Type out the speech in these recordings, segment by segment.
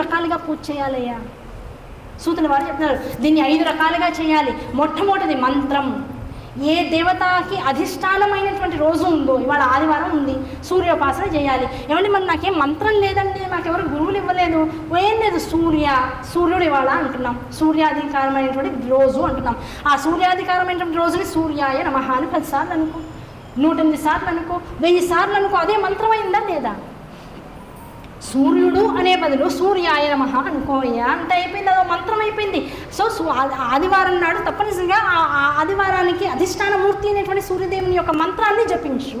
రకాలుగా పూజ చేయాలయ్యా. సూతుల వారు చెప్తున్నారు దీన్ని 5 రకాలుగా చేయాలి. మొట్టమొదటిది మంత్రం. ఏ దేవతకి అధిష్టానమైనటువంటి రోజు ఉందో, ఇవాళ ఆదివారం ఉంది, సూర్యోపాసన చేయాలి. ఏమంటే మరి నాకేం మంత్రం లేదండి, నాకెవరు గురువులు ఇవ్వలేదు, ఏం లేదు, సూర్యుడు ఇవాళ అంటున్నాం, సూర్యాధికారమైనటువంటి రోజు అంటున్నాం. ఆ సూర్యాధికారమైనటువంటి రోజుని సూర్యాయ నమః అని 10 సార్లు అనుకో, 108 సార్లు అనుకో, 1000 సార్లు అనుకో, అదే మంత్రమైందా లేదా? సూర్యుడు అనే బదులు సూర్యాయ నమః అనుకోయ్యా అంటే అయిపోయింది, అదో మంత్రం అయిపోయింది. సో ఆదివారం నాడు తప్పనిసరిగా ఆ ఆదివారానికి అధిష్టానమూర్తి అయినటువంటి సూర్యదేవుని యొక్క మంత్రాన్ని జపించు.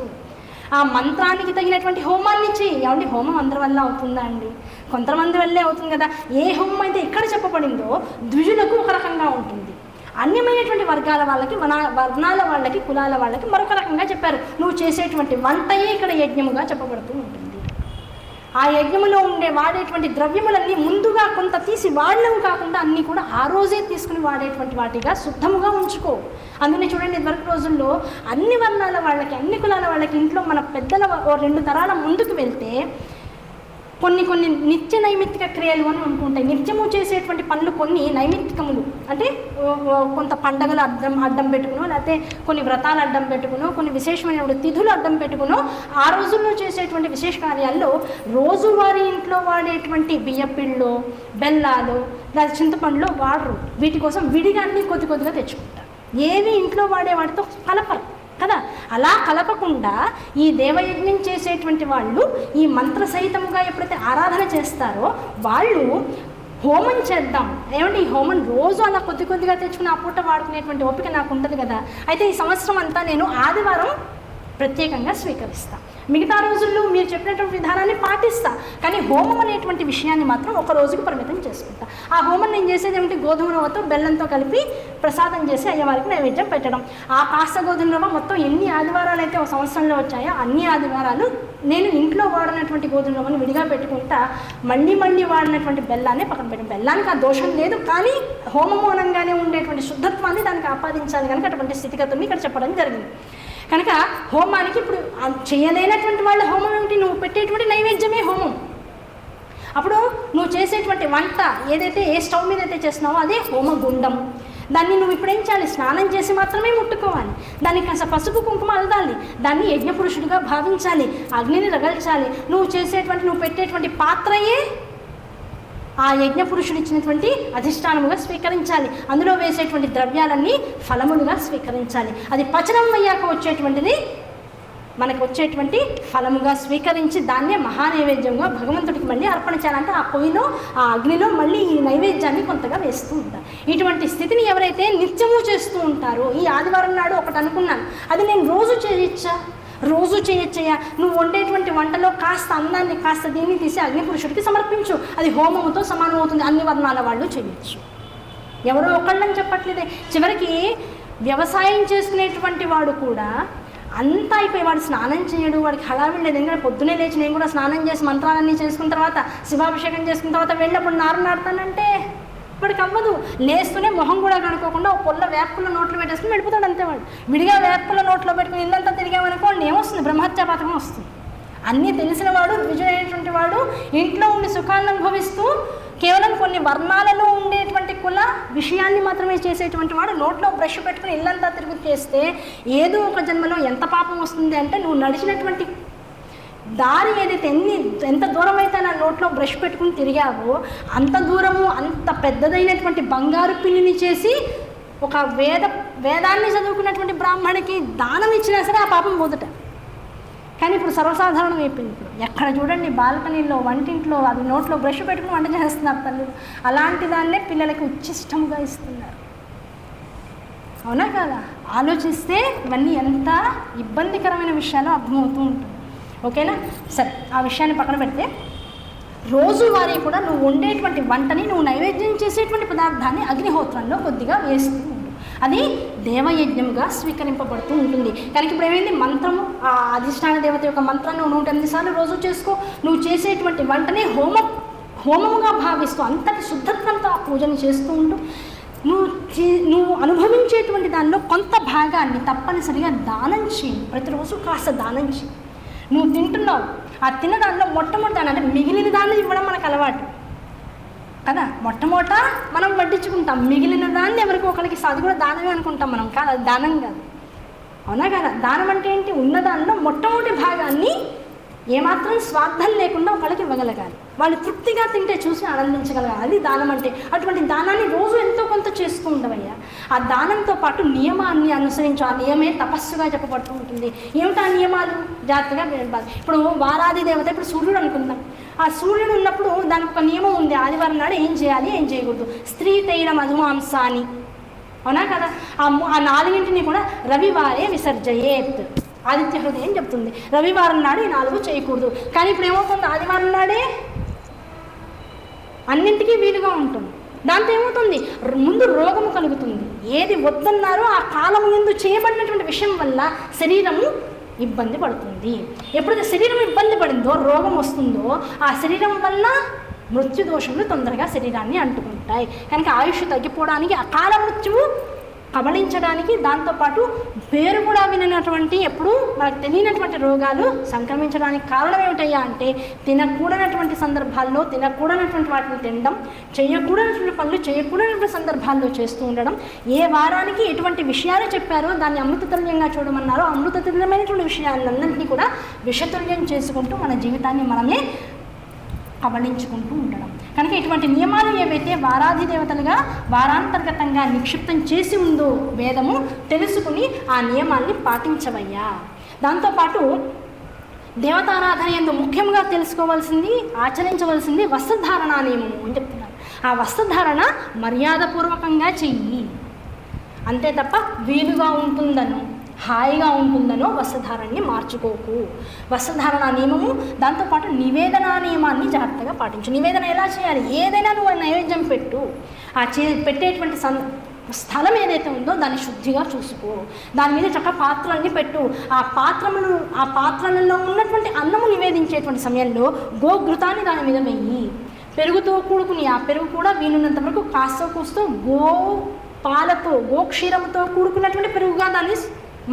ఆ మంత్రానికి తగినటువంటి హోమాన్ని చెయ్యి. ఏమంటే హోమం అందరి వల్ల అవుతుందా అండి? కొంతమంది వల్లే అవుతుంది కదా. ఏ హోమం అయితే ఇక్కడ చెప్పబడిందో ద్విజులకు ఒక రకంగా ఉంటుంది, అన్యమైనటువంటి వర్గాల వాళ్ళకి, వర్ణాల వాళ్ళకి, కులాల వాళ్ళకి మరొక రకంగా చెప్పారు. నువ్వు చేసేటువంటి వంటయే ఇక్కడ యజ్ఞముగా చెప్పబడుతూ ఉంటుంది. ఆ యజ్ఞములో వాడేటువంటి ద్రవ్యములన్నీ ముందుగా కొంత తీసి వాడలేవు కాకుండా అన్నీ కూడా ఆ రోజే తీసుకుని వాడేటువంటి వాటిగా శుద్ధముగా ఉంచుకో. అందుకని చూడండి, ఇదివరకు రోజుల్లో అన్ని వర్ణాల వాళ్ళకి, అన్ని కులాల వాళ్ళకి ఇంట్లో మన పెద్దల 2 తరాల ముందుకు వెళ్తే కొన్ని నిత్య నైమిత్తిక క్రియలు అని అనుకుంటాయి. నిత్యము చేసేటువంటి పనులు కొన్ని నైమిత్తికములు, అంటే కొంత పండగలు అడ్డం పెట్టుకునో, లేకపోతే కొన్ని వ్రతాలు అడ్డం పెట్టుకునో, కొన్ని విశేషమైన తిథులు అడ్డం పెట్టుకునో ఆ రోజుల్లో చేసేటువంటి విశేష కార్యాల్లో రోజువారీ ఇంట్లో వాడేటువంటి బియ్యపిళ్ళు, బెల్లాలు, లేదా చింతపండులో వాడరు. వీటి కోసం విడిగా అన్నీ కొద్దిగా తెచ్చుకుంటారు. ఏవి ఇంట్లో వాడే వాటితో కలపరు కదా. అలా కలపకుండా ఈ దేవయజ్ఞం చేసేటువంటి వాళ్ళు ఈ మంత్రసహితముగా ఎప్పుడైతే ఆరాధన చేస్తారో వాళ్ళు హోమం చేద్దాం. ఏమంటే ఈ హోమం రోజు అలా కొద్దిగా తెచ్చుకుని ఆ పూట వాడుకునేటువంటి ఓపిక నాకు ఉంటుంది కదా. అయితే ఈ సంవత్సరం అంతా నేను ఆదివారం ప్రత్యేకంగా స్వీకరిస్తా, మిగతా రోజుల్లో మీరు చెప్పినటువంటి విధానాన్ని పాటిస్తా, కానీ హోమం అనేటువంటి విషయాన్ని మాత్రం ఒక రోజుకి పరిమితం చేసుకుంటా. ఆ హోమం నేను చేసేది ఏమిటి? గోధుమ రవ్వతో బెల్లంతో కలిపి ప్రసాదం చేసి అయ్యవారికి నైవేద్యం పెట్టడం. ఆ కాస్త గోధుమ రవ్వ మొత్తం ఎన్ని ఆదివారాలు అయితే ఒక సంవత్సరంలో వచ్చాయో అన్ని ఆదివారాలు నేను ఇంట్లో వాడినటువంటి గోధుమ రవ్వను విడిగా పెట్టుకుంటా, మళ్ళీ వాడినటువంటి బెల్లాన్ని పక్కన పెట్టాను. బెల్లానికి ఆ దోషం లేదు, కానీ హోమమూలంగానే ఉండేటువంటి శుద్ధత్వాన్ని దానికి ఆపాదించాలి కనుక అటువంటి స్థితిగతుల్ని ఇక్కడ చెప్పడం జరిగింది. కనుక హోమానికి ఇప్పుడు చేయలేనటువంటి వాళ్ళ హోమం ఏమిటి? నువ్వు పెట్టేటువంటి నైవేద్యమే హోమం. అప్పుడు నువ్వు చేసేటువంటి వంట ఏదైతే ఏ స్టవ్ మీద అయితే చేస్తున్నావో అదే హోమగుండం. దాన్ని నువ్వు ఇప్పుడు ఏం చేయాలి? స్నానం చేసి మాత్రమే ముట్టుకోవాలి. దానికి కాస్త పసుపు కుంకుమ అలదాలి. దాన్ని యజ్ఞపురుషుడిగా భావించాలి, అగ్నిని రగల్చాలి. నువ్వు పెట్టేటువంటి పాత్రయే ఆ యజ్ఞపురుషుడు ఇచ్చినటువంటి అధిష్టానముగా స్వీకరించాలి. అందులో వేసేటువంటి ద్రవ్యాలన్నీ ఫలములుగా స్వీకరించాలి. అది పచనం అయ్యాక వచ్చేటువంటిది మనకు వచ్చేటువంటి ఫలముగా స్వీకరించి దాన్నే మహానైవేద్యంగా భగవంతుడికి మళ్ళీ అర్పణ చేయాలంటే ఆ పొయ్యిలో, ఆ అగ్నిలో మళ్ళీ ఈ నైవేద్యాన్ని కొంతగా వేస్తూ ఉంటారు. ఇటువంటి స్థితిని ఎవరైతే నిత్యము చేస్తూ ఉంటారో, ఈ ఆదివారం నాడు ఒకటి అనుకున్నాను, అది నేను రోజు చేయొచ్చయ్యా. నువ్వు వండేటువంటి వంటలో కాస్త అన్నాన్ని, కాస్త దీన్ని తీసి అగ్నిపురుషుడికి సమర్పించు, అది హోమముతో సమానం అవుతుంది. అన్ని వర్ణాల వాళ్ళు చేయొచ్చు, ఎవరో ఒకళ్ళని చెప్పట్లేదే. చివరికి వ్యవసాయం చేసుకునేటువంటి వాడు కూడా అంతా అయిపోయి వాడు స్నానం చేయడు, వాడికి హడావిడి లేదు. ఎందుకంటే పొద్దునే లేచి నేను కూడా స్నానం చేసి మంత్రాలన్నీ చేసుకున్న తర్వాత, శివాభిషేకం చేసుకున్న తర్వాత వెళ్ళినప్పుడు నాడుతానంటే వాడికి అవ్వదు. లేస్తూనే మొహం కూడా కనుక్కోకుండా ఒక పొల్ల వేపుల నోట్లో పెట్టేసుకుని వెళ్ళిపోతాడు అంతే. వాడు విడిగా వేపుల నోట్లో పెట్టుకుని ఇల్లంతా తిరిగామనుకోండి ఏమొస్తుంది? బ్రహ్మహత్యా పథకం వస్తుంది. అన్నీ తెలిసిన వాడు, ద్విజుడైనటువంటి వాడు ఇంట్లో ఉండి సుఖాన్ని అనుభవిస్తూ కేవలం కొన్ని వర్ణాలలో ఉండేటువంటి కుల విషయాన్ని మాత్రమే చేసేటువంటి వాడు నోట్లో బ్రష్ పెట్టుకుని ఇల్లంతా తిరుగుతూ చేస్తే ఏదో ఒక జన్మలో ఎంత పాపం వస్తుంది అంటే, నువ్వు నడిచినటువంటి దారి ఏదైతే ఎంత దూరం అయితే నా నోట్లో బ్రష్ పెట్టుకుని తిరిగావో అంత దూరము, అంత పెద్దదైనటువంటి బంగారు పిల్లిని చేసి ఒక వేదాన్ని చదువుకున్నటువంటి బ్రాహ్మణికి దానం ఇచ్చినా సరే ఆ పాపం పోదుట. కానీ ఇప్పుడు సర్వసాధారణం అయిపోయింది. ఇప్పుడు ఎక్కడ చూడండి బాల్కనీలో, వంటింట్లో అది నోట్లో బ్రష్ పెట్టుకుని వంట చేస్తున్నారు తల్లులు. అలాంటి దాన్నే పిల్లలకి ఉచ్చిష్టంగా ఇస్తున్నారు. అవునా కదా? ఆలోచిస్తే ఇవన్నీ ఎంత ఇబ్బందికరమైన విషయాలు అర్థమవుతూ ఉంటుంది. ఓకేనా? సరే, ఆ విషయాన్ని పక్కన పెడితే రోజువారీ కూడా నువ్వు వండేటువంటి వంటని, నువ్వు నైవేద్యం చేసేటువంటి పదార్థాన్ని అగ్నిహోత్రంలో కొద్దిగా వేస్తూ ఉండు. అది దేవయజ్ఞంగా స్వీకరింపబడుతూ ఉంటుంది. కనుక ఇప్పుడు ఏమైంది? మంత్రము, ఆ అధిష్టాన దేవత యొక్క మంత్రాన్ని 108 సార్లు రోజు చేసుకో. నువ్వు చేసేటువంటి వంటని హోమముగా భావిస్తూ అంతటి శుద్ధత్వంతో ఆ పూజను చేస్తూ ఉంటూ నువ్వు అనుభవించేటువంటి దానిలో కొంత భాగాన్ని తప్పనిసరిగా దానం చేయి. ప్రతిరోజు కాస్త దానం చేయి. నువ్వు తింటున్నావు, ఆ తిన్న దానిలో మొట్టమొదటి దాన్ని, అంటే మిగిలిన దాన్ని ఇవ్వడం మనకు అలవాటు. కదా. మొట్టమొదట మనం వడ్డించుకుంటాం, మిగిలిన దాన్ని ఎవరికి ఒకరికి అది కూడా దానమే అనుకుంటాం మనం, కాదు అది దానం కాదు, అవునా కదా. దానం అంటే ఏంటి? ఉన్నదానిలో మొట్టమొదటి భాగాన్ని ఏమాత్రం స్వార్థం లేకుండా ఒకళ్ళకి ఇవ్వగలగాలి, వాళ్ళు తృప్తిగా తింటే చూసి ఆనందించగలగాలి, అది దానం అంటే. అటువంటి దానాన్ని రోజు ఎంతో కొంత చేస్తూ ఉండవయ్యా. ఆ దానంతో పాటు నియమాన్ని అనుసరించు, ఆ నియమే తపస్సుగా చెప్పబడుతూ ఉంటుంది. ఏమిటా నియమాలు? జాగ్రత్తగా వినాలి. ఇప్పుడు వారాది దేవత, ఇప్పుడు సూర్యుడు అనుకుందాం, ఆ సూర్యుడు ఉన్నప్పుడు దానికి ఒక నియమం ఉంది, ఆదివారం నాడు ఏం చేయాలి ఏం చేయకూడదు. స్త్రీ తైల మధుమాంసాన్ని, అవునా కదా. ఆ నాలుగింటిని కూడా రవివారే విసర్జయేత్, ఆదిత్య హృదయం చెప్తుంది. రవివారం నాడు ఈ 4 చేయకూడదు. కానీ ఇప్పుడు ఏమవుతుంది? ఆదివారం నాడే అన్నింటికీ వీలుగా ఉంటుంది. దాంతో ఏమవుతుంది? ముందు రోగము కలుగుతుంది. ఏది వద్దన్నారో ఆ కాలం ముందు చేయబడినటువంటి విషయం వల్ల శరీరము ఇబ్బంది పడుతుంది. ఎప్పుడైతే శరీరం ఇబ్బంది పడిందో, రోగం వస్తుందో, ఆ శరీరం వల్ల మృత్యుదోషములు తొందరగా శరీరాన్ని అంటుకుంటాయి. కనుక ఆయుష్ తగ్గిపోవడానికి, అకాల మృత్యువు కబళించడానికి, దాంతోపాటు పేరు కూడా వినటువంటి, ఎప్పుడు మనకు తెలియనటువంటి రోగాలు సంక్రమించడానికి కారణం ఏమిటయ్యా అంటే, తినకూడనటువంటి సందర్భాల్లో తినకూడనటువంటి వాటిని తినడం, చేయకూడనటువంటి పనులు చేయకూడనటువంటి సందర్భాల్లో చేస్తూ ఉండడం, ఏ వారానికి ఎటువంటి విషయాలు చెప్పారో దాన్ని అమృతతుల్యంగా చూడమన్నారో అమృతతుల్యమైనటువంటి విషయాలన్నింటినీ కూడా విషతుల్యం చేసుకుంటూ మన జీవితాన్ని మనమే కబళించుకుంటూ ఉండడం. కనుక ఇటువంటి నియమాలు ఏవైతే వారాధి దేవతలుగా వారాంతర్గతంగా నిక్షిప్తం చేసి ఉందో వేదము, తెలుసుకుని ఆ నియమాల్ని పాటించవయ్యా. దాంతోపాటు దేవతారాధన యందు ముఖ్యంగా తెలుసుకోవాల్సింది, ఆచరించవలసింది వస్త్రధారణ నియమము అని చెప్తున్నారు. ఆ వస్త్రధారణ మర్యాదపూర్వకంగా చెయ్యి, అంతే తప్ప వీలుగా ఉంటుందనో హాయిగా ఉంటుందనో వస్త్రధారణని మార్చుకోకు. వస్త్రధారణ నియమము, దాంతోపాటు నివేదన నియమాన్ని జాగ్రత్తగా పాటించు. నివేదన ఎలా చేయాలి? ఏదైనా నువ్వు నైవేద్యం పెట్టు, ఆ పెట్టేటువంటి స్థలం ఏదైతే ఉందో దాన్ని శుద్ధిగా చూసుకో. దాని మీద చక్కగా పాత్రల్ని పెట్టు. ఆ పాత్రలలో ఉన్నటువంటి అన్నము నివేదించేటువంటి సమయంలో గోఘృతాన్ని దాని మీద వెయ్యి. పెరుగుతో కూడుకుని, ఆ పెరుగు కూడా వీలున్నంత వరకు కాస్తో కూస్తూ పాలతో, గోక్షీరముతో కూడుకున్నటువంటి పెరుగుగా దాన్ని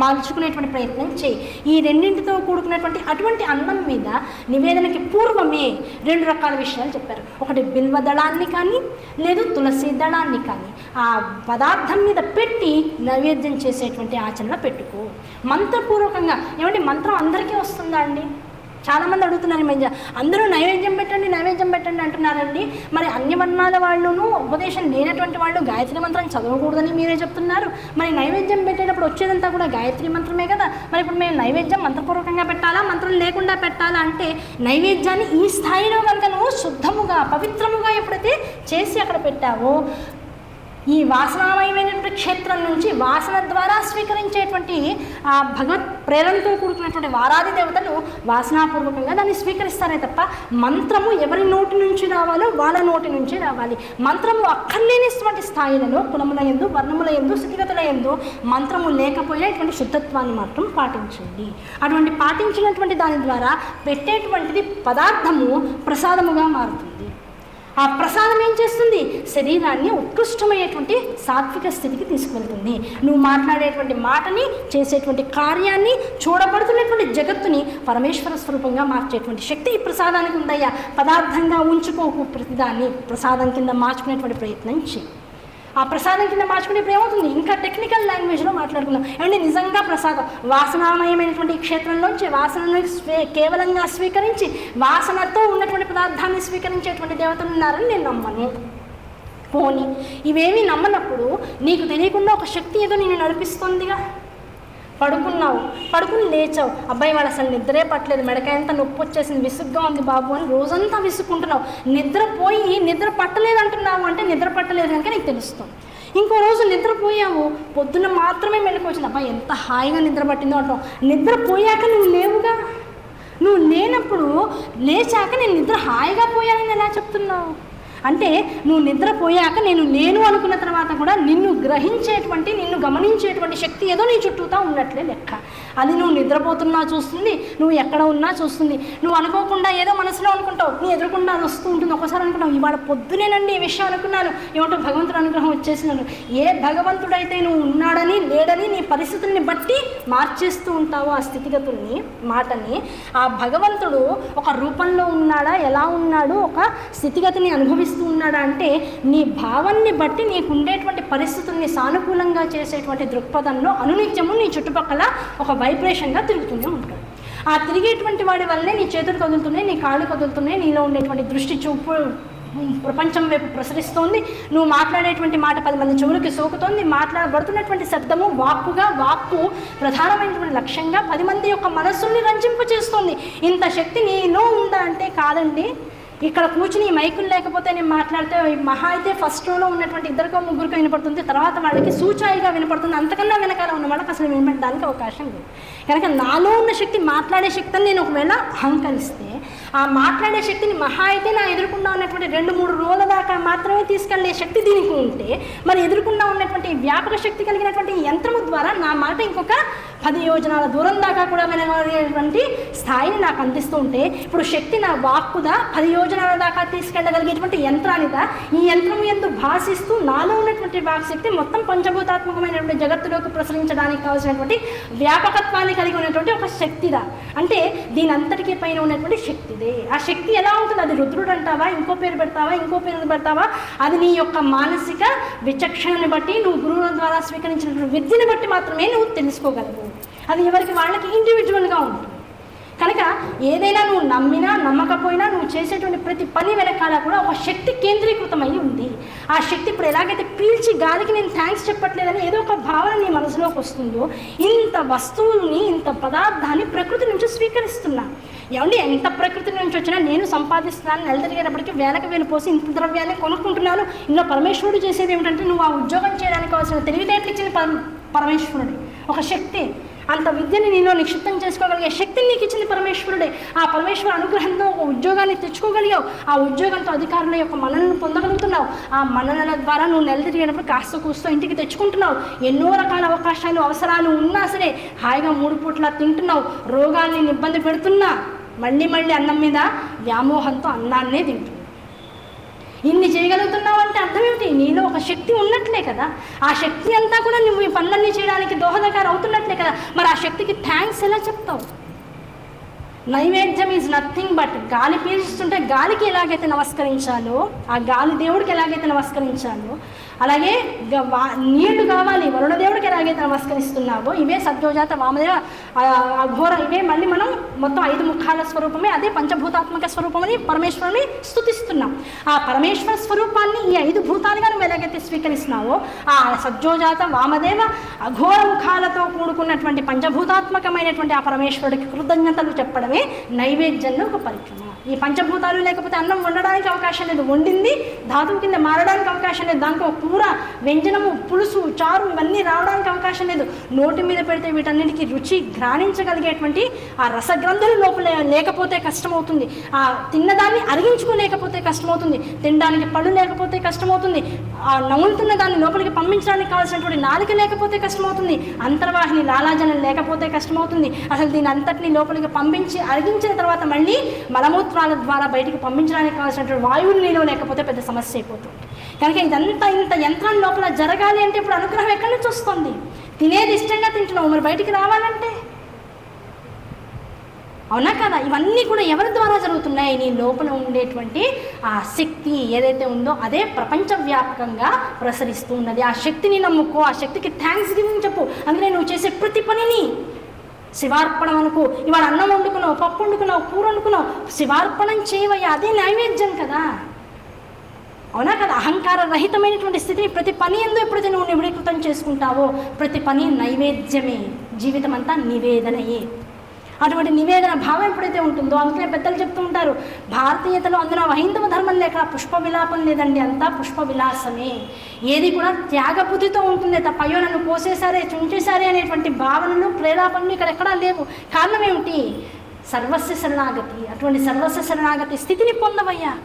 మార్చుకునేటువంటి ప్రయత్నం చేయి. ఈ రెండింటితో కూడుకున్నటువంటి అటువంటి అన్నం మీద నివేదనకి పూర్వమే 2 రకాల విషయాలు చెప్పారు. ఒకటి బిల్వ దళాన్ని కానీ, లేదు తులసి దళాన్ని కానీ ఆ పదార్థం మీద పెట్టి నైవేద్యం చేసేటువంటి ఆచరణ పెట్టుకో. మంత్రపూర్వకంగా. ఏమంటే మంత్రం అందరికీ వస్తుందా అండి? చాలామంది అడుగుతున్నారు, ఈ మధ్య అందరూ నైవేద్యం పెట్టండి అంటున్నారండి. మరి అన్ని వర్ణాల వాళ్ళును, ఉపదేశం లేనటువంటి వాళ్ళు గాయత్రి మంత్రం చదవకూడదని మీరే చెప్తున్నారు. మరి నైవేద్యం పెట్టేటప్పుడు వచ్చేదంతా కూడా గాయత్రి మంత్రమే కదా. మరి ఇప్పుడు మేము నైవేద్యం మంత్రపూర్వకంగా పెట్టాలా, మంత్రం లేకుండా పెట్టాలా అంటే, నైవేద్యాన్ని ఈ స్థాయిలో కనుక నువ్వు శుద్ధముగా పవిత్రముగా ఎప్పుడైతే చేసి అక్కడ పెట్టావో, ఈ వాసనామయమైనటువంటి క్షేత్రం నుంచి వాసన ద్వారా స్వీకరించేటువంటి ఆ భగవత్ ప్రేరణతో కూడుకున్నటువంటి వారాది దేవతలు వాసనాపూర్వకంగా దాన్ని స్వీకరిస్తారే తప్ప, మంత్రము ఎవరి నోటి నుంచి రావాలో వాళ్ళ నోటి నుంచి రావాలి. మంత్రము అక్కర్లేనిటువంటి స్థాయిలలో, కులముల యందు, వర్ణముల యందు, స్థితిగతుల యందు మంత్రము లేకపోయినా ఇటువంటి శుద్ధత్వాన్ని మాత్రం పాటించండి. అటువంటి పాటించినటువంటి దాని ద్వారా పెట్టేటువంటిది పదార్థము ప్రసాదముగా మారుతుంది. ఆ ప్రసాదం ఏం చేస్తుంది? శరీరాన్ని ఉత్కృష్టమైనటువంటి సాత్విక స్థితికి తీసుకువెళ్తుంది. నువ్వు మాట్లాడేటువంటి మాటని, చేసేటువంటి కార్యాన్ని, చూడబడుతున్నటువంటి జగత్తుని పరమేశ్వర స్వరూపంగా మార్చేటువంటి శక్తి ఈ ప్రసాదానికి ఉందయ్యా. పదార్థంగా ఉంచుకోకు, ప్రతిదాన్ని ప్రసాదం కింద మార్చుకునేటువంటి ప్రయత్నం చేయి. ఆ ప్రసాదం కింద మార్చుకునేప్పుడు ఏమవుతుంది? ఇంకా టెక్నికల్ లాంగ్వేజ్లో మాట్లాడుకుందాం. ఏమంటే నిజంగా ప్రసాదం వాసనామయమైనటువంటి ఈ క్షేత్రంలోంచి వాసనను కేవలంగా స్వీకరించి వాసనతో ఉన్నటువంటి పదార్థాన్ని స్వీకరించేటువంటి దేవతలు ఉన్నారని నేను నమ్మను. పోనీ ఇవేమీ నమ్మనప్పుడు నీకు తెలియకుండా ఒక శక్తి ఏదో నేను నడిపిస్తుందిగా. పడుకుని లేచావు, అబ్బాయి వాడు అసలు నిద్రే పట్టలేదు, మెడకాయంతా నొప్పి వచ్చేసింది, విసుగ్గా ఉంది బాబు అని రోజంతా విసుక్కుంటున్నావు. నిద్ర పట్టలేదు అంటున్నావు అంటే నిద్ర పట్టలేదు కనుక నీకు తెలుస్తుంది. ఇంకో రోజు నిద్రపోయావు, పొద్దున్న మాత్రమే మెలకు వచ్చింది, అబ్బాయి ఎంత హాయిగా నిద్ర పట్టిందో అంటావు. నిద్రపోయాక నువ్వు లేవుగా. నువ్వు లేనప్పుడు లేచాక నేను నిద్ర హాయిగా పోయానని ఎలా చెప్తున్నావు? అంటే నువ్వు నిద్రపోయాక నేను లేను అనుకున్న తర్వాత కూడా నిన్ను గ్రహించేటువంటి, నిన్ను గమనించేటువంటి శక్తి ఏదో నీ చుట్టూతా ఉన్నట్లే లెక్క. అది నువ్వు నిద్రపోతున్నా చూస్తుంది, నువ్వు ఎక్కడ ఉన్నా చూస్తుంది. నువ్వు అనుకోకుండా ఏదో మనసులో అనుకుంటావు, నీ ఎదురుకుండా అది వస్తూ ఉంటుంది. ఒకసారి అనుకుంటావు, ఇవాళ పొద్దునేనండి ఈ విషయం అనుకున్నాను, ఏమంటో భగవంతుడు అనుగ్రహం వచ్చేసినాను. ఏ భగవంతుడైతే నువ్వు ఉన్నాడని లేడని నీ పరిస్థితుల్ని బట్టి మార్చేస్తూ ఉంటావో ఆ స్థితిగతుల్ని, మాటని, ఆ భగవంతుడు ఒక రూపంలో ఉన్నాడా, ఎలా ఉన్నాడు, ఒక స్థితిగతిని అనుభవిస్తూ అందిస్తూ ఉన్నాడా అంటే నీ భావాన్ని బట్టి నీకు ఉండేటువంటి పరిస్థితుల్ని సానుకూలంగా చేసేటువంటి దృక్పథంలో అనునిత్యము నీ చుట్టుపక్కల ఒక వైబ్రేషన్గా తిరుగుతూనే ఉంటాడు. ఆ తిరిగేటువంటి వాడి వల్లే నీ చేతులు కదులుతున్నాయి, నీ కాళ్ళు కదులుతున్నాయి, నీలో ఉండేటువంటి దృష్టి చూపు ప్రపంచం వైపు ప్రసరిస్తోంది, నువ్వు మాట్లాడేటువంటి మాట 10 మంది చెవులకి సోకుతోంది, మాట్లాడబడుతున్నటువంటి శబ్దము వాక్కు ప్రధానమైనటువంటి లక్ష్యంగా 10 మంది యొక్క మనస్సుల్ని రంజింపచేస్తోంది. ఇంత శక్తి నీలో ఉందా అంటే కాదండి. ఇక్కడ కూర్చుని మైకులు లేకపోతే నేను మాట్లాడితే మహా అయితే ఫస్ట్ రోలో ఉన్నటువంటి 2-3 వినపడుతుంది, తర్వాత వాళ్ళకి సూచాయిగా వినపడుతుంది, అంతకన్నా వెనకాల ఉన్న వాళ్ళకి అసలు వినపడడానికి అవకాశం లేదు. కనుక నాలో ఉన్న శక్తి, మాట్లాడే శక్తిని నేను ఒకవేళ అహంకరిస్తే ఆ మాట్లాడే శక్తిని మహా అయితే నా ఎదుర్కొన్నా ఉన్నటువంటి 2-3 రోల దాకా మాత్రమే తీసుకెళ్లే శక్తి దీనికి ఉంటే, మరి ఎదుర్కొన్నా ఉన్నటువంటి వ్యాపక శక్తి కలిగినటువంటి యంత్రము ద్వారా నా మాట ఇంకొక 10 యోజనాల దూరం దాకా కూడా వినగలిగేటువంటి స్థాయిని నాకు అందిస్తూ ఉంటే, ఇప్పుడు శక్తి నా వాక్కుదా 10 యోజనాల దాకా తీసుకెళ్ళగలిగేటువంటి యంత్రానిదా, ఈ యంత్రం ఎందు భాషిస్తూ నాలో ఉన్నటువంటి వాక్శక్తి మొత్తం పంచభూతాత్మకమైనటువంటి జగత్తులోకి ప్రసరించడానికి కావాల్సినటువంటి వ్యాపకత్వాన్ని కలిగి ఉన్నటువంటి ఒక శక్తిదా అంటే దీని అంతటికీ పైన ఉన్నటువంటి శక్తిదే. ఆ శక్తి ఎలా ఉంటుంది? అది రుద్రుడు అంటావా, ఇంకో పేరు పెడతావా, అది నీ యొక్క మానసిక విచక్షణని బట్టి, నువ్వు గురువుల ద్వారా స్వీకరించినటువంటి విద్యను బట్టి మాత్రమే నువ్వు తెలుసుకోగలవు. అది ఎవరికి వాళ్ళకి ఇండివిజువల్గా ఉంటుంది. కనుక ఏదైనా నువ్వు నమ్మినా నమ్మకపోయినా నువ్వు చేసేటువంటి ప్రతి పని వెనకాల కూడా ఒక శక్తి కేంద్రీకృతమై ఉంది. ఆ శక్తి ఇప్పుడు ఎలాగైతే పీల్చి గాలికి నేను థ్యాంక్స్ చెప్పట్లేదని ఏదో ఒక భావన నీ మనసులోకి వస్తుందో, ఇంత వస్తువుల్ని, ఇంత పదార్థాన్ని ప్రకృతి నుంచి స్వీకరిస్తున్నా. ఏమండి, ఎంత ప్రకృతి నుంచి వచ్చినా నేను సంపాదిస్తున్నాను, నెల తిరిగేటప్పటికి వేలకు వేలు పోసి ఇంత ద్రవ్యాన్ని కొనుక్కుంటున్నాను. ఇందులో పరమేశ్వరుడు చేసేది ఏమిటంటే నువ్వు ఆ ఉద్యోగం చేయడానికి కావాల్సిన తెలివితేటలు ఇచ్చింది పరమేశ్వరుడే, ఒక శక్తి. అంత విద్యని నీలో నిక్షిప్తం చేసుకోగలిగే శక్తిని నీకు ఇచ్చింది పరమేశ్వరుడే. ఆ పరమేశ్వర అనుగ్రహంతో ఒక ఉద్యోగాన్ని తెచ్చుకోగలిగావు, ఆ ఉద్యోగంతో అధికారుల యొక్క మన్ననను పొందగలుగుతున్నావు. ఆ మన్ననల ద్వారా నువ్వు నెల తిరిగేటప్పుడు కాస్త కూస్తో ఇంటికి తెచ్చుకుంటున్నావు. ఎన్నో రకాల అవకాశాలు, అవసరాలు ఉన్నా సరే హాయిగా 3 పూట్ల తింటున్నావు. రోగాల్ని ఇబ్బంది పెడుతున్నా మళ్ళీ అన్నం మీద వ్యామోహంతో అన్నాన్నే తింటున్నావు. ఇన్ని చేయగలుగుతున్నావు అంటే అర్థం ఏమిటి? నీలో ఒక శక్తి ఉన్నట్లే కదా. ఆ శక్తి అంతా కూడా నువ్వు ఈ పనులన్నీ చేయడానికి దోహదకారు అవుతున్నట్లే కదా. మరి ఆ శక్తికి థ్యాంక్స్ ఎలా చెప్తావు? నైవేద్యం ఈజ్ నథింగ్ బట్, గాలి పీల్చుతుంటే గాలికి ఎలాగైతే నమస్కరించాలో, ఆ గాలి దేవుడికి ఎలాగైతే నమస్కరించాలో, అలాగే నీళ్లు కావాలి వరుణదేవుడికి ఎలాగైతే నమస్కరిస్తున్నావో, ఇవే సద్యోజాత వామదేవ అఘోర, ఇవే మళ్ళీ మనం మొత్తం 5 ముఖాల స్వరూపమే, అదే పంచభూతాత్మక స్వరూపమని పరమేశ్వరుని స్తుతిస్తున్నాం. ఆ పరమేశ్వర స్వరూపాన్ని ఈ 5 భూతాలుగా నువ్వు ఎలాగైతే స్వీకరిస్తున్నావో, ఆ సద్యోజాత వామదేవ అఘోర ముఖాలతో కూడుకున్నటువంటి పంచభూతాత్మకమైనటువంటి ఆ పరమేశ్వరుడికి కృతజ్ఞతలు చెప్పడమే నైవేద్యంలో ఒక పరిక్రమ. ఈ పంచభూతాలు లేకపోతే అన్నం వండడానికి అవకాశం లేదు, వండింది ధాతువు కింద మారడానికి అవకాశం లేదు, దాంట్లో కూర, వ్యంజనము, పులుసు, చారు ఇవన్నీ రావడానికి అవకాశం లేదు. నోటి మీద పెడితే వీటన్నిటికీ రుచి గ్రహించగలిగేటువంటి ఆ రసగ్రంథులు లోపల లేకపోతే కష్టమవుతుంది. ఆ తిన్నదాన్ని అరిగించుకోలేకపోతే కష్టమవుతుంది, తినడానికి పళ్ళు లేకపోతే కష్టమవుతుంది, ఆ నములుతున్న దాన్ని లోపలికి పంపించడానికి కావాల్సినటువంటి నాలుక లేకపోతే కష్టమవుతుంది, అంతర్వాహిని లాలాజనం లేకపోతే కష్టమవుతుంది. అసలు దీని అంతటినీ లోపలికి పంపించి అరిగించిన తర్వాత మళ్ళీ మలమూత్రాల ద్వారా బయటికి పంపించడానికి కావాల్సినటువంటి వాయువులు నీలో లేకపోతే పెద్ద సమస్య అయిపోతుంది. కనుక ఇదంతా ఇంత యంత్రం లోపల జరగాలి అంటే ఇప్పుడు అనుగ్రహం ఎక్కడి నుంచి వస్తుంది? తినేది ఇష్టంగా తింటున్నావు, మరి బయటికి రావాలంటే అవునా కదా? ఇవన్నీ కూడా ఎవరి ద్వారా జరుగుతున్నాయి? నీ లోపల ఉండేటువంటి ఆ శక్తి ఏదైతే ఉందో అదే ప్రపంచవ్యాపకంగా ప్రసరిస్తూ ఉన్నది. ఆ శక్తిని నమ్ముకో, ఆ శక్తికి థ్యాంక్స్ గివింగ్ చెప్పు. అందుకే నువ్వు చేసే ప్రతి పనిని శివార్పణం అనుకో. ఇవాళ అన్నం వండుకున్నావు, పప్పు వండుకున్నావు, కూర వండుకున్నావు, శివార్పణం చేయవయ్యా, అదే నైవేద్యం కదా. అవునా కదా? అహంకార రహితమైనటువంటి స్థితిని ప్రతి పని ఎందు ఎప్పుడైతే నువ్వు నిబిడీకృతం చేసుకుంటావో ప్రతి పని నైవేద్యమే, జీవితం అంతా నివేదనయే. అటువంటి నివేదన భావం ఎప్పుడైతే ఉంటుందో, అందుకనే పెద్దలు చెప్తూ ఉంటారు, భారతీయతలో అందులో హైందవ ధర్మం లేక పుష్ప విలాపం లేదండి, అంతా పుష్ప విలాసమే. ఏది కూడా త్యాగబుద్ధితో ఉంటుంది తప్ప అయ్యో నన్ను కోసేసారే, చుంచేసారే అనేటువంటి భావనలు, ప్రేలాపనలు ఇక్కడ ఎక్కడా లేవు. కారణం ఏమిటి? సర్వస్వ శరణాగతి. అటువంటి సర్వస్వ శరణాగతి స్థితిని పొందవయ్యా.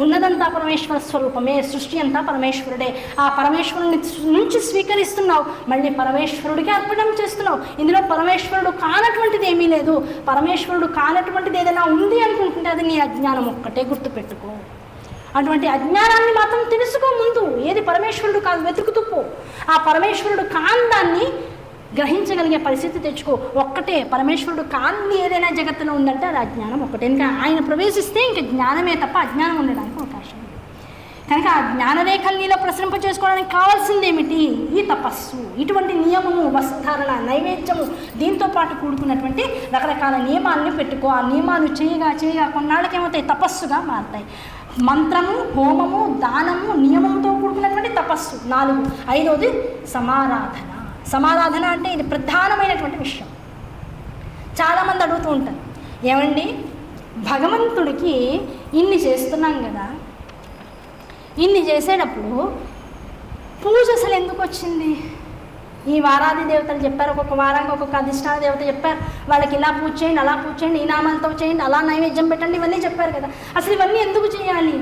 ఉన్నదంతా పరమేశ్వర స్వరూపమే, సృష్టి అంతా పరమేశ్వరుడే. ఆ పరమేశ్వరుని నుంచి స్వీకరిస్తున్నావు, మళ్ళీ పరమేశ్వరుడికి అర్పణం చేస్తున్నావు. ఇందులో పరమేశ్వరుడు కానటువంటిది ఏమీ లేదు. పరమేశ్వరుడు కానటువంటిది ఏదైనా ఉంది అనుకుంటుంటే అది నీ అజ్ఞానం ఒక్కటే, గుర్తుపెట్టుకో. అటువంటి అజ్ఞానాన్ని మాత్రం తెలుసుకో. ముందు ఏది పరమేశ్వరుడు కాదు వెతుకుతూ పో. ఆ పరమేశ్వరుడు కాని దాన్ని గ్రహించగలిగే పరిస్థితి తెచ్చుకో. ఒక్కటే పరమేశ్వరుడు కాని ఏదైనా జగత్తులో ఉందంటే అది అజ్ఞానం ఒక్కటే. ఇంకా ఆయన ప్రవేశిస్తే ఇంకా జ్ఞానమే తప్ప అజ్ఞానం ఉండడానికి అవకాశం లేదు. కనుక ఆ జ్ఞానరేఖలు నీలో ప్రసరింప చేసుకోవడానికి కావాల్సింది ఏమిటి? ఈ తపస్సు. ఇటువంటి నియమము, వస్త్రధారణ, నైవేద్యము, దీంతో పాటు కూడుకున్నటువంటి రకరకాల నియమాలను పెట్టుకో. ఆ నియమాలు చేయగా కొన్నాళ్ళకి ఏమవుతాయి? తపస్సుగా మారుతాయి. మంత్రము, హోమము, దానము, నియమంతో కూడుకున్నటువంటి తపస్సు 4. 5వది సమారాధన. సమారాధన అంటే ఇది ప్రధానమైనటువంటి విషయం. చాలామంది అడుగుతూ ఉంటారు, ఏమండి భగవంతుడికి ఇన్ని చేస్తున్నాం కదా, ఇన్ని చేసేటప్పుడు పూజ అసలు ఎందుకు వచ్చింది? ఈ వారాది దేవతలు చెప్పారు, ఒక్కొక్క వారానికి ఒక్కొక్క అధిష్టాన దేవత చెప్పారు, వాళ్ళకి ఇలా పూజ చేయండి, అలా పూజ చేయండి, ఈ నామాలతో చేయండి, అలా నైవేద్యం పెట్టండి, ఇవన్నీ చెప్పారు కదా. అసలు ఇవన్నీ ఎందుకు చేయాలి?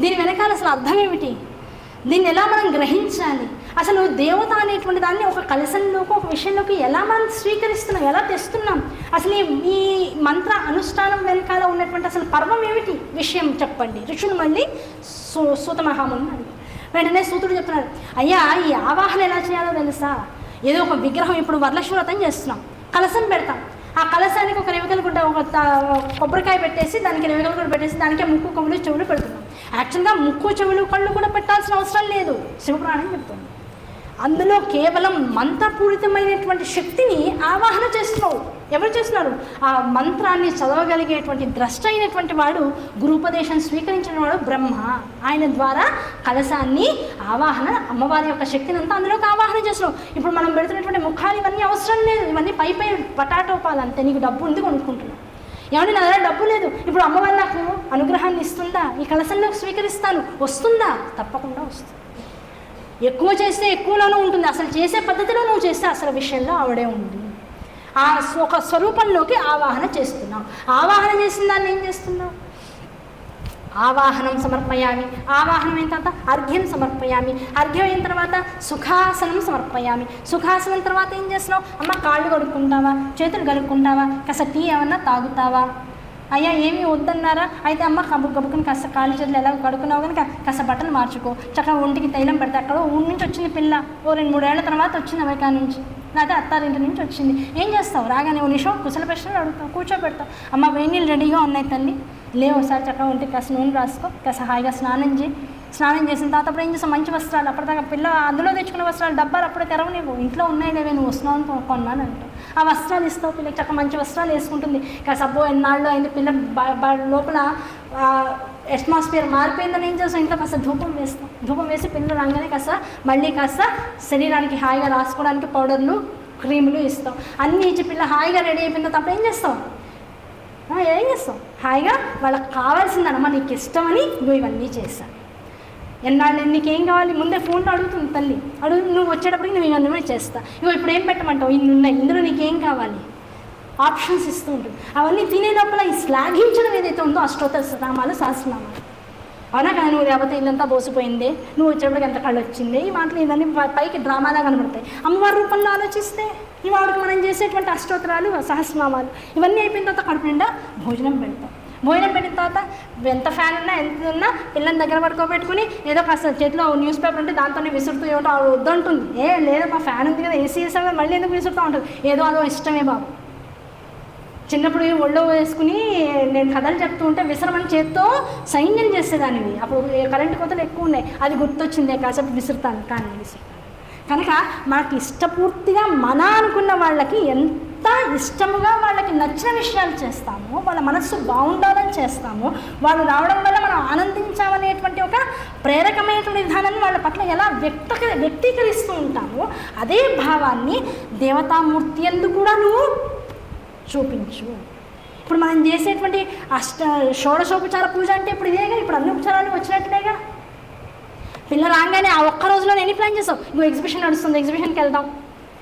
దీని వెనకాల అసలు అర్థం ఏమిటి? దీన్ని ఎలా మనం గ్రహించాలి? అసలు దేవత అనేటువంటి దాన్ని ఒక కలశంలోకి, ఒక విషయంలోకి ఎలా మనం స్వీకరిస్తున్నాం, ఎలా తెస్తున్నాం? అసలు ఈ మంత్ర అనుష్ఠానం వెనకాల ఉన్నటువంటి అసలు పర్వం ఏమిటి? విషయం చెప్పండి. ఋషులు మళ్ళీ సూత మహాముని అడిగారు. వెంటనే సూతుడు చెప్తున్నారు, అయ్యా ఈ ఆవాహన ఎలా చేయాలో తెలుసా? ఏదో ఒక విగ్రహం, ఇప్పుడు వరలక్ష్మి వ్రతం చేస్తున్నాం, కలశం పెడతాం. ఆ కలశానికి ఒక రేవకల గుడ్డ, ఒక కొబ్బరికాయ పెట్టేసి దానికి రేవకల గుడ్డ పెట్టేసి దానికే ముక్కు, కొమ్ములు, చెవులు పెడుతున్నాం. యాక్చువల్గా ముక్కు, చెవులు, కళ్ళు కూడా పెట్టాల్సిన అవసరం లేదు, శివపురాణం చెప్తుంది. అందులో కేవలం మంత్రపూరితమైనటువంటి శక్తిని ఆవాహన చేస్తున్నావు. ఎవరు చేస్తున్నారు? ఆ మంత్రాన్ని చదవగలిగేటువంటి ద్రష్ట అయినటువంటి వాడు, గురూపదేశం స్వీకరించిన వాడు బ్రహ్మ. ఆయన ద్వారా కలశాన్ని ఆవాహన, అమ్మవారి యొక్క శక్తిని అంతా అందులోకి ఆవాహన చేస్తున్నావు. ఇప్పుడు మనం పెడుతున్నటువంటి ముఖాలు ఇవన్నీ అవసరం లేదు, ఇవన్నీ పై పటాటోపాలు అంతే. నీకు డబ్బు ఉంది కొనుక్కుంటున్నావు. ఏమంటే నా దగ్గర డబ్బు లేదు, ఇప్పుడు అమ్మవారు నాకు అనుగ్రహాన్ని ఇస్తుందా? ఈ కలశంలోకి స్వీకరిస్తాను, వస్తుందా? తప్పకుండా వస్తుంది. ఎక్కువ చేస్తే ఎక్కువలోనూ ఉంటుంది, అసలు చేసే పద్ధతిలో నువ్వు చేస్తే అసలు విషయంలో ఆవిడే ఉంది. ఆ ఒక స్వరూపంలోకి ఆవాహన చేస్తున్నావు. ఆవాహన చేసిన దాన్ని ఏం చేస్తున్నావు? ఆవాహనం సమర్పయామి. ఆవాహనం అయిన తర్వాత అర్ఘ్యం సమర్పయామి. అర్ఘ్యం అయిన తర్వాత సుఖాసనం సమర్పయామి. సుఖాసనం తర్వాత ఏం చేస్తున్నావు? అమ్మ కాళ్ళు కడుక్కుంటావా, చేతులు కడుక్కుంటావా, కాస్త టీ ఏమన్నా తాగుతావా? అయ్యా ఏమీ వద్దన్నారా? అయితే అమ్మ గబుక్కుని కాస్త కాళ్ళు చేతులు ఎలా కడుక్కున్నావు కనుక కాస్త బట్టలు మార్చుకో, చక్కగా ఒంటికి తైలం పెడితే. అక్కడ ఊరి నుంచి వచ్చింది పిల్ల, ఓ 2-3 ఏళ్ల తర్వాత వచ్చింది అమెరికా నుంచి, లేకపోతే అత్తారింటి నుంచి వచ్చింది. ఏం చేస్తావు? రాగానే ఓ నిమిషం కుశల ప్రశ్నలు అడుగుతావు, కూర్చోబెడతావు. అమ్మ వేణీళ్ళు రెడీగా ఉన్నాయి తల్లి, లేవు ఒకసారి చక్కగా ఒంటికి కాస్త నూనె రాసుకో, కాస్త హాయిగా స్నానం చేయి. స్నానం చేసిన తర్వాత అప్పుడు ఏం చేస్తావు? మంచి వస్త్రాలు, అప్పటిదాకా పిల్ల అందులో తెచ్చుకున్న వస్త్రాలు డబ్బాలు అప్పుడే తెరవనివ్వు, ఇంట్లో ఉన్నాయి లేవే, నువ్వు వస్తున్నావు కొన్నాను అంటావు. ఆ వస్త్రాలు ఇస్తావు పిల్లకి, చక్క మంచి వస్త్రాలు వేసుకుంటుంది. కాస్త అబ్బో ఎన్నాళ్ళు అయింది పిల్ల లోపల అట్మాస్ఫియర్ మారిపోయిందని ఏం చేస్తాం? ఇంట్లో కాస్త ధూపం వేస్తాం. ధూపం వేసి పిల్లలు రాగానే కాస్త మళ్ళీ కాస్త శరీరానికి హాయిగా రాసుకోవడానికి పౌడర్లు, క్రీములు ఇస్తాం. అన్నీ ఇచ్చి పిల్ల హాయిగా రెడీ అయిపోయిన తర్వాత అప్పుడు ఏం చేస్తాం? హాయిగా వాళ్ళకి కావాల్సిందనమ్మా, నీకు ఇష్టమని నువ్వు ఇవన్నీ చేస్తాను. ఎన్నాళ్ళు నీకేం కావాలి? ముందే ఫోన్లో అడుగుతుంది తల్లి, నువ్వు వచ్చేటప్పటికి నువ్వు ఇవన్నీ చేస్తా. ఇప్పుడు ఏం పెట్టమంటావు? ఇన్ని ఉన్నాయి, ఇందులో నీకేం కావాలి? ఆప్షన్స్ ఇస్తూ ఉంటుంది. అవన్నీ తినే లోపల ఈ శ్లాఘించడం ఏదైతే ఉందో అష్టోత్తర నామాలు, సహస్రనామాలు. అవునా కదా? నువ్వు లేకపోతే ఇల్లంతా బోసిపోయింది, నువ్వు వచ్చేటప్పటికి ఎంత కళ్ళు వచ్చింది, ఈ మాటలు ఇవన్నీ పైకి డ్రామాలా కనబడతాయి. అమ్మవారి రూపంలో ఆలోచిస్తే ఇవాడికి మనం చేసేటువంటి అష్టోత్తరాలు, సహస్రనామాలు ఇవన్నీ అయిపోయిన తర్వాత కడుపు నిండా భోజనం పెడతాం. భోజనం పెట్టిన తర్వాత ఎంత ఫ్యాన్ ఉన్నా ఎంత ఉన్నా పిల్లల్ని దగ్గర పడుకోబెట్టుకుని ఏదో కాస్త చేతిలో న్యూస్ పేపర్ ఉంటే దాంతోనే విసురుతూ ఏమిటో ఆవిడ వద్దంటుంది. లేదా మా ఫ్యాన్ ఉంది కదా, ఏసీ వేసాం కదా, మళ్ళీ ఎందుకు విసురుతూ ఉంటుంది? ఏదో అదో ఇష్టమే బాబు. చిన్నప్పుడు ఒళ్ళో వేసుకుని నేను కథలు చెప్తూ ఉంటే విసరమని చేత్తో సైన్యం చేసేదానివి. అప్పుడు కరెంటు కోతలు ఎక్కువ ఉన్నాయి, అది గుర్తొచ్చిందే కాసేపు విసురుతాను, కానీ విసురుతాను. కనుక మనకి ఇష్టపూర్తిగా మన అనుకున్న వాళ్ళకి ఎంత ఇష్టముగా వాళ్ళకి నచ్చిన విషయాలు చేస్తామో, వాళ్ళ మనస్సు బాగుండాలని చేస్తామో, వాళ్ళు రావడం వల్ల మనం ఆనందించామనేటువంటి ఒక ప్రేరకమైనటువంటి విధానాన్ని వాళ్ళ పట్ల ఎలా వ్యక్తీకరిస్తూ ఉంటామో, అదే భావాన్ని దేవతామూర్తి యందు కూడా నువ్వు చూపించు. ఇప్పుడు మనం చేసేటువంటి షోడశోపచార పూజ అంటే ఇప్పుడు ఇదేగా, ఇప్పుడు అన్ని ఉపచారాలు వచ్చినట్లేగా. పిల్ల రాగానే ఆ ఒక్క రోజులో ఎన్ని ప్లాన్ చేస్తావు? ఇగో ఎగ్జిబిషన్ నడుస్తుంది, ఎగ్జిబిషన్కి వెళ్దాం,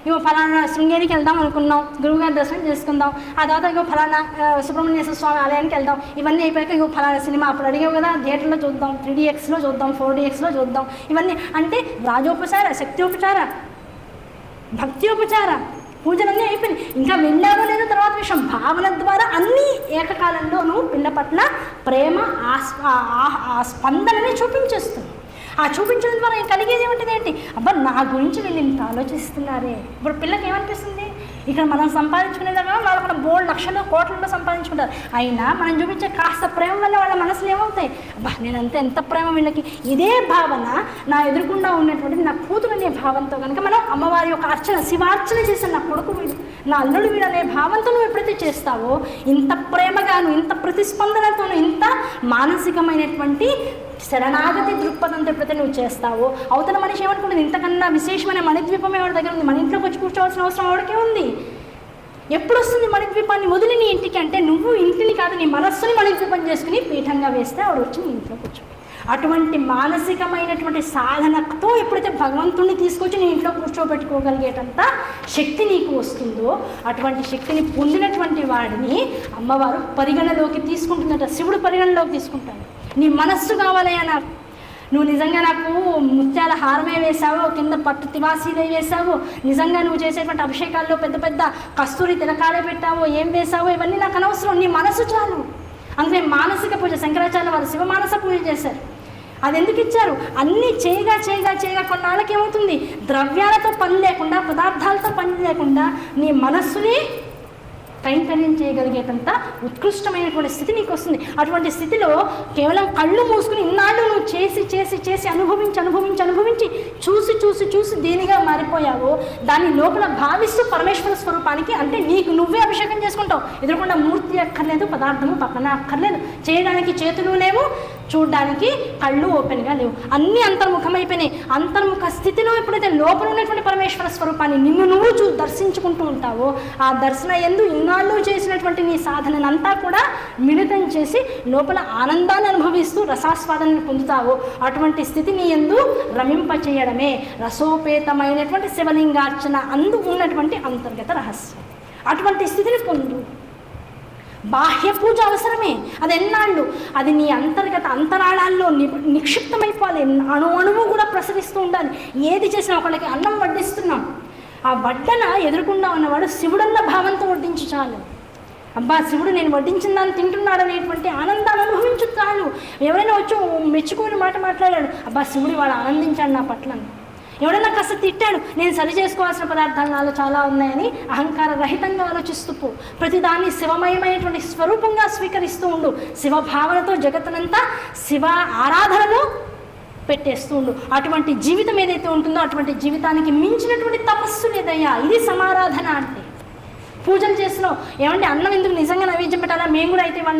ఇగో ఫలానా శృంగేరికి వెళ్దాం అనుకున్నాం, గురువుగారి దర్శనం చేసుకుందాం, ఆ తర్వాత ఇగో ఫలానా సుబ్రహ్మణ్యేశ్వర స్వామి ఆలయానికి వెళ్దాం. ఇవన్నీ అయిపోయాక ఇగో ఫలానా సినిమా అప్పుడు అడిగావు కదా, థియేటర్లో చూద్దాం, 3DXలో చూద్దాం, 4DXలో చూద్దాం. ఇవన్నీ అంటే రాజోపచార, శక్తిోపచార, భక్తిోపచార పూజలన్నీ అయిపోయినాయి. ఇంకా వెళ్ళావో లేదో తర్వాత విషయం. భావన ద్వారా అన్ని ఏకకాలంలోనూ పిల్ల పట్ల ప్రేమ, ఆ స్పందనని చూపించేస్తుంది. ఆ చూపించడం ద్వారా కలిగేది ఏమిటిది ఏంటి? అబ్బా నా గురించి వీళ్ళు ఇంత ఆలోచిస్తున్నారే. ఇప్పుడు పిల్లకి ఏమనిపిస్తుంది? ఇక్కడ మనం సంపాదించుకునే దగ్గర వాళ్ళు అక్కడ బోల్డ్ లక్షల్లో కోట్లలో సంపాదించుకుంటారు. అయినా మనం చూపించే కాస్త ప్రేమ వల్ల వాళ్ళ మనసులు ఏమవుతాయి, అబ్బా నేనంతే ఎంత ప్రేమ వీళ్ళకి. ఇదే భావన నా ఎదురుకుండా ఉన్నటువంటి నా కూతురు అనే భావంతో కనుక మనం అమ్మవారి యొక్క అర్చన, శివార్చన చేసిన నా కొడుకు వీడు, నా అల్లుడు వీడు అనే భావంతో నువ్వు ఎప్పుడైతే చేస్తావో, ఇంత ప్రేమగాను, ఇంత ప్రతిస్పందనతోను, ఇంత మానసికమైనటువంటి శరణాగతి దృక్పథంతో ఎప్పుడైతే నువ్వు చేస్తావో, అవతల మనిషి ఏమనుకుంటుంది, ఇంతకన్నా విశేషమైన మణిద్వీపం ఎవరి దగ్గర ఉంది, మన ఇంట్లోకి వచ్చి కూర్చోవాల్సిన అవసరం ఎవరికే ఉంది. ఎప్పుడు వస్తుంది మణిద్వీపాన్ని వదిలి నీ ఇంటికి అంటే, నువ్వు ఇంటిని కాదు నీ మనస్సుని మణిద్వీపం చేసుకుని పీఠంగా వేస్తే ఆవిడ వచ్చి నీ ఇంట్లో కూర్చో. అటువంటి మానసికమైనటువంటి సాధనతో ఎప్పుడైతే భగవంతుడిని తీసుకొచ్చి నీ ఇంట్లో కూర్చోబెట్టుకోగలిగేటంత శక్తి నీకు వస్తుందో, అటువంటి శక్తిని పొందినటువంటి వాడిని అమ్మవారు పరిగణలోకి తీసుకుంటుందట. శివుడు పరిగణలోకి తీసుకుంటాడు. నీ మనస్సు కావాలి నాకు, నువ్వు నిజంగా నాకు ముత్యాల హారమే వేసావు, కింద పట్టు తివాసీలే వేసావు, నిజంగా నువ్వు చేసేటువంటి అభిషేకాల్లో పెద్ద పెద్ద కస్తూరి తిలకాలే పెట్టావు, ఏం వేసావో ఇవన్నీ నాకు అనవసరం, నీ మనసు చాలు. అందుకే మానసిక పూజ, శంకరాచార్య వారు శివమానస పూజ చేశారు. అది ఎందుకు ఇచ్చారు, అన్నీ చేయగా చేయగా చేయగా కొన్నాళ్ళకి ఏమవుతుంది, ద్రవ్యాలతో పని లేకుండా, పదార్థాలతో పని లేకుండా నీ మనస్సుని కైంకర్యం చేయగలిగేటంత ఉత్కృష్టమైనటువంటి స్థితి నీకు వస్తుంది. అటువంటి స్థితిలో కేవలం కళ్ళు మూసుకుని ఇన్నాళ్ళు నువ్వు చేసి చేసి చేసి అనుభవించి అనుభవించి అనుభవించి చూసి చూసి చూసి దేనిగా మారిపోయావో, దాన్ని లోపల భావిస్తూ పరమేశ్వర స్వరూపానికి, అంటే నీకు నువ్వే అభిషేకం చేసుకుంటావు. ఎదురుకుండా మూర్తి అక్కర్లేదు, పదార్థము పక్కన అక్కర్లేదు, చేయడానికి చేతులు లేవు, చూడడానికి కళ్ళు ఓపెన్గా లేవు, అన్నీ అంతర్ముఖమైపోయినాయి. అంతర్ముఖ స్థితిలో ఎప్పుడైతే లోపల ఉన్నటువంటి పరమేశ్వర స్వరూపాన్ని నిన్ను నువ్వు దర్శించుకుంటూ ఉంటావో, ఆ దర్శన యందు ఇన్నాళ్ళు చేసినటువంటి నీ సాధననంతా కూడా మిళితం చేసి లోపల ఆనందాన్ని అనుభవిస్తూ రసాస్వాదాన్ని పొందుతావో, అటువంటి స్థితి నీ యందు రమింపచేయడమే రసోపేతమైనటువంటి శివలింగార్చన అందు ఉన్నటువంటి అంతర్గత రహస్యం. అటువంటి స్థితిని పొందు. బాహ్య పూజ అవసరమే, అది ఎన్నాళ్ళు, అది నీ అంతర్గత అంతరాళాల్లో నిక్షిప్తమైపోవాలి, అణువు కూడా ప్రసరిస్తూ ఉండాలి. ఏది చేసినా, ఒకళ్ళకి అన్నం వడ్డిస్తున్నాం, ఆ వడ్డన ఎదురుకుండా ఉన్నవాడు శివుడన్న భావంతో వడ్డించు చాలు. అబ్బా శివుడు నేను వడ్డించిన దాన్ని తింటున్నాడు అనేటువంటి ఆనందాన్ని అనుభవించు చాలు. ఎవరైనా వచ్చి మెచ్చుకోని మాట మాట్లాడాడు, అబ్బా శివుడు వాడు ఆనందించాడు నా పట్ల. ఎవడన్నా కాస్త తిట్టాడు, నేను సరి చేసుకోవాల్సిన పదార్థాలు నాలో చాలా ఉన్నాయని అహంకార రహితంగా ఆలోచిస్తూ పో. ప్రతిదాన్ని శివమయమైనటువంటి స్వరూపంగా స్వీకరిస్తూ ఉండు. శివభావనతో జగత్తునంతా శివ ఆరాధనలో పెట్టేస్తూ ఉండు. అటువంటి జీవితం ఏదైతే ఉంటుందో, అటువంటి జీవితానికి మించినటువంటి తపస్సు లేదయ్యా. ఇది సమారాధన అంటే. పూజలు చేస్తున్నావు, ఏమంటే అన్నం ఎందుకు నిజంగా నైవేద్యం పెట్టాలా, మేము కూడా అయితే